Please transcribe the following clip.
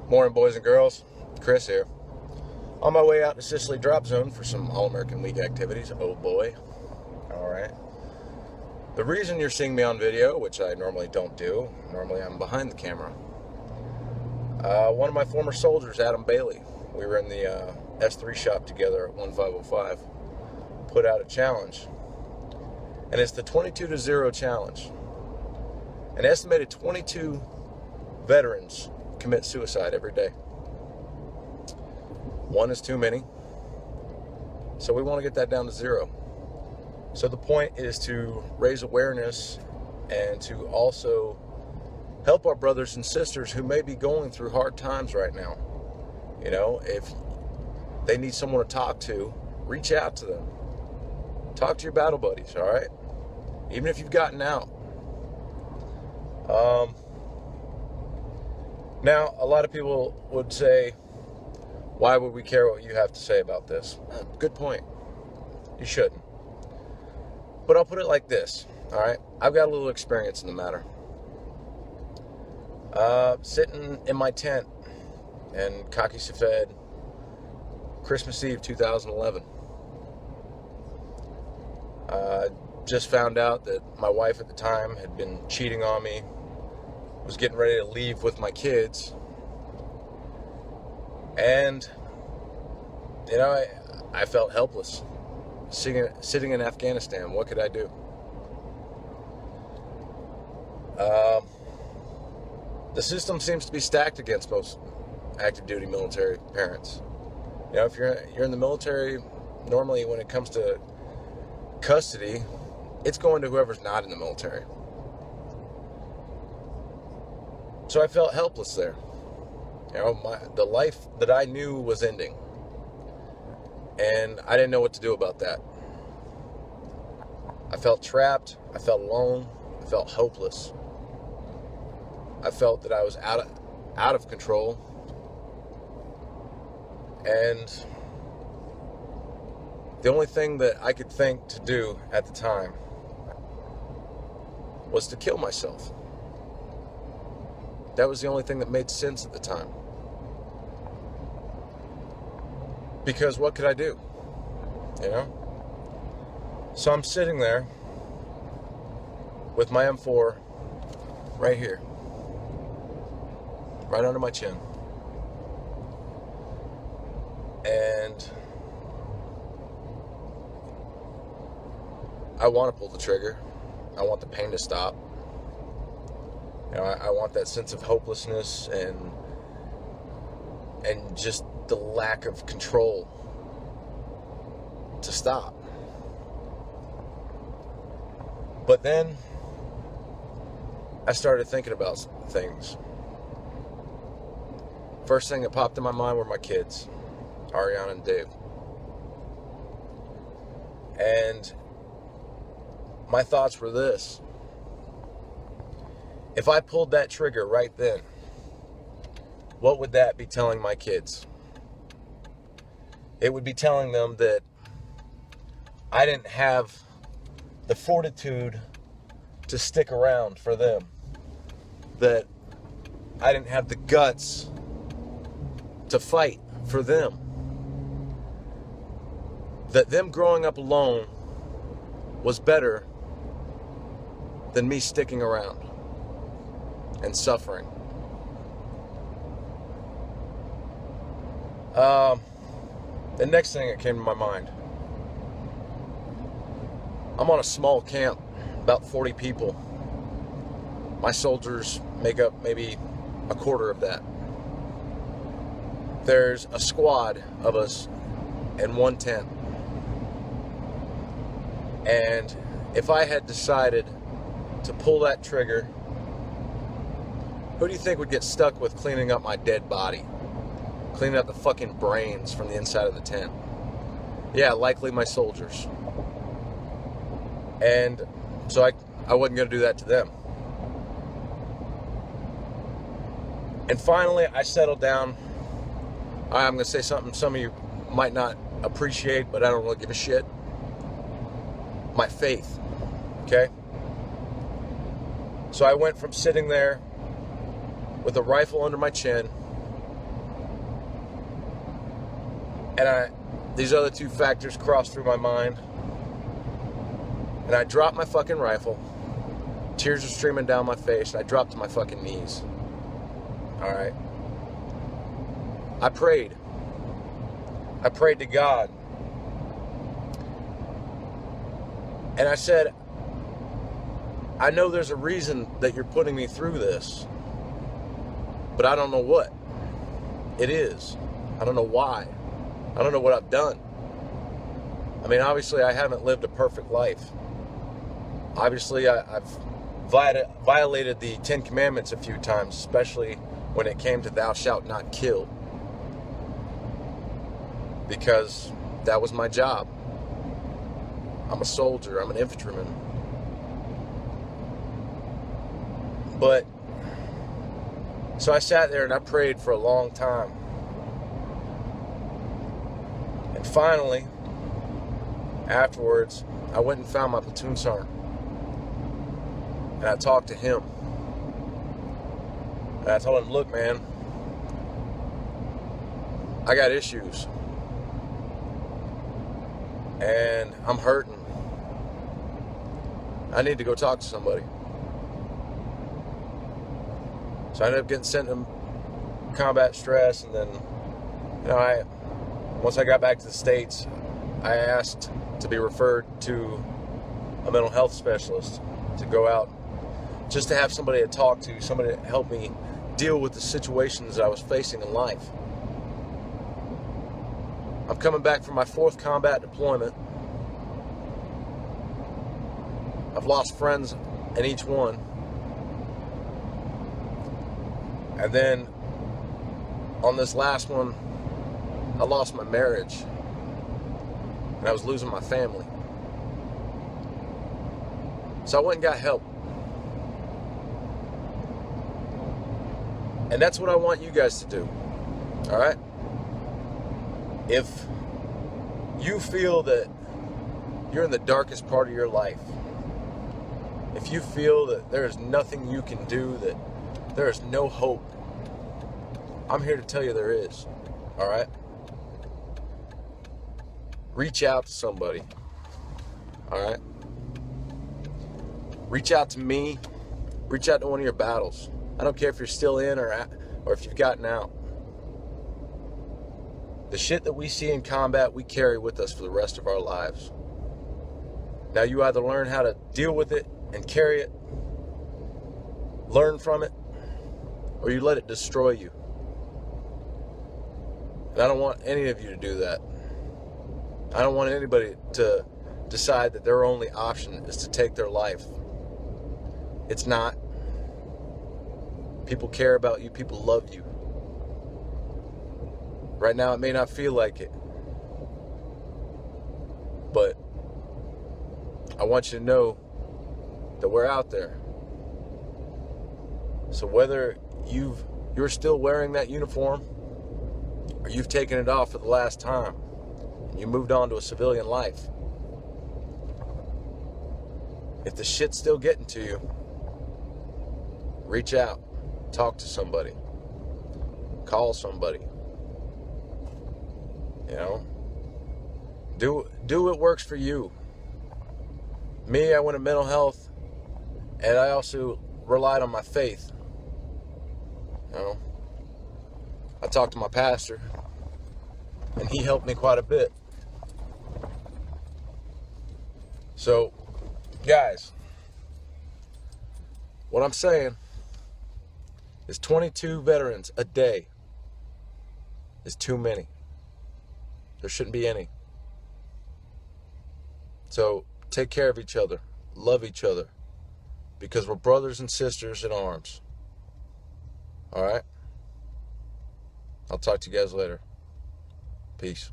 Morning, boys and girls. Chris here. On my way out to Sicily Drop Zone for some All-American League activities. Oh boy. Alright. The reason you're seeing me on video, which I normally don't do, normally I'm behind the camera. One of my former soldiers, Adam Bailey, we were in the S3 shop together at 1505, put out a challenge. And it's the 22-0 challenge. An estimated 22 veterans commit suicide every day. One is too many. So we want to get that down to 0. So the point is to raise awareness and to also help our brothers and sisters who may be going through hard times right now. You know, if they need someone to talk to, reach out to them. Talk to your battle buddies, all right? Even if you've gotten out. Now, a lot of people would say, why would we care what you have to say about this? Good point. You shouldn't. But I'll put it like this, all right? I've got a little experience in the matter. Sitting in my tent in Kaki Safed, Christmas Eve 2011. Just found out that my wife at the time had been cheating on me, was getting ready to leave with my kids. And, you know, I felt helpless. Sitting in Afghanistan, what could I do? The system seems to be stacked against most active duty military parents. You know, if you're in the military, normally when it comes to custody, it's going to whoever's not in the military. So I felt helpless there. You know, the life that I knew was ending. And I didn't know what to do about that. I felt trapped. I felt alone. I felt hopeless. I felt that I was out of control. And the only thing that I could think to do at the time was to kill myself. That was the only thing that made sense at the time. Because what could I do? You know? So I'm sitting there with my M4 right here. Right under my chin. And I want to pull the trigger. I want the pain to stop. You know, I want that sense of hopelessness and just the lack of control to stop. But then I started thinking about things. First thing that popped in my mind were my kids, Ariana and Dave. And my thoughts were this. If I pulled that trigger right then, what would that be telling my kids? It would be telling them that I didn't have the fortitude to stick around for them. That I didn't have the guts to fight for them. That them growing up alone was better than me sticking around and suffering. The next thing that came to my mind, I'm on a small camp, about 40 people. My soldiers make up maybe a quarter of that. There's a squad of us in one tent. And if I had decided to pull that trigger, who do you think would get stuck with cleaning up my dead body? Cleaning up the fucking brains from the inside of the tent? Yeah, likely my soldiers. And so I wasn't going to do that to them. And finally, I settled down. I'm going to say something some of you might not appreciate, but I don't really give a shit. My faith. Okay? So I went from sitting there with a rifle under my chin And these other two factors crossed through my mind. And I dropped my fucking rifle. Tears are streaming down my face. And I dropped to my fucking knees. All right. I prayed. I prayed to God. And I said, I know there's a reason that you're putting me through this, but I don't know what it is. I don't know why. I don't know what I've done. I mean, obviously, I haven't lived a perfect life. Obviously, I've violated the 10 Commandments a few times, especially when it came to thou shalt not kill, because that was my job. I'm a soldier. I'm an infantryman. But, so I sat there and I prayed for a long time. And finally, afterwards, I went and found my platoon sergeant. And I talked to him. And I told him, look, man, I got issues. And I'm hurting. I need to go talk to somebody. So I ended up getting sent to combat stress, and then, once I got back to the States, I asked to be referred to a mental health specialist to go out, just to have somebody to talk to, somebody to help me deal with the situations that I was facing in life. I'm coming back from my 4th combat deployment. I've lost friends in each one. And then on this last one, I lost my marriage. And I was losing my family. So I went and got help. And that's what I want you guys to do. All right? If you feel that you're in the darkest part of your life, if you feel that there is nothing you can do, that there is no hope, I'm here to tell you there is. All right? Reach out to somebody. All right? Reach out to me. Reach out to one of your battles. I don't care if you're still in or if you've gotten out. The shit that we see in combat, we carry with us for the rest of our lives. Now you either learn how to deal with it and carry it, learn from it, or you let it destroy you. And I don't want any of you to do that. I don't want anybody to decide that their only option is to take their life. It's not. People care about you. People love you. Right now, it may not feel like it. But I want you to know that we're out there. So whether you're still wearing that uniform, or you've taken it off for the last time, and you moved on to a civilian life, if the shit's still getting to you, reach out, talk to somebody, call somebody. Do what works for you. Me, I went to mental health, and I also relied on my faith. I talked to my pastor, and he helped me quite a bit. So, guys, what I'm saying is 22 veterans a day is too many. There shouldn't be any. So take care of each other. Love each other. Because we're brothers and sisters in arms. All right? I'll talk to you guys later. Peace.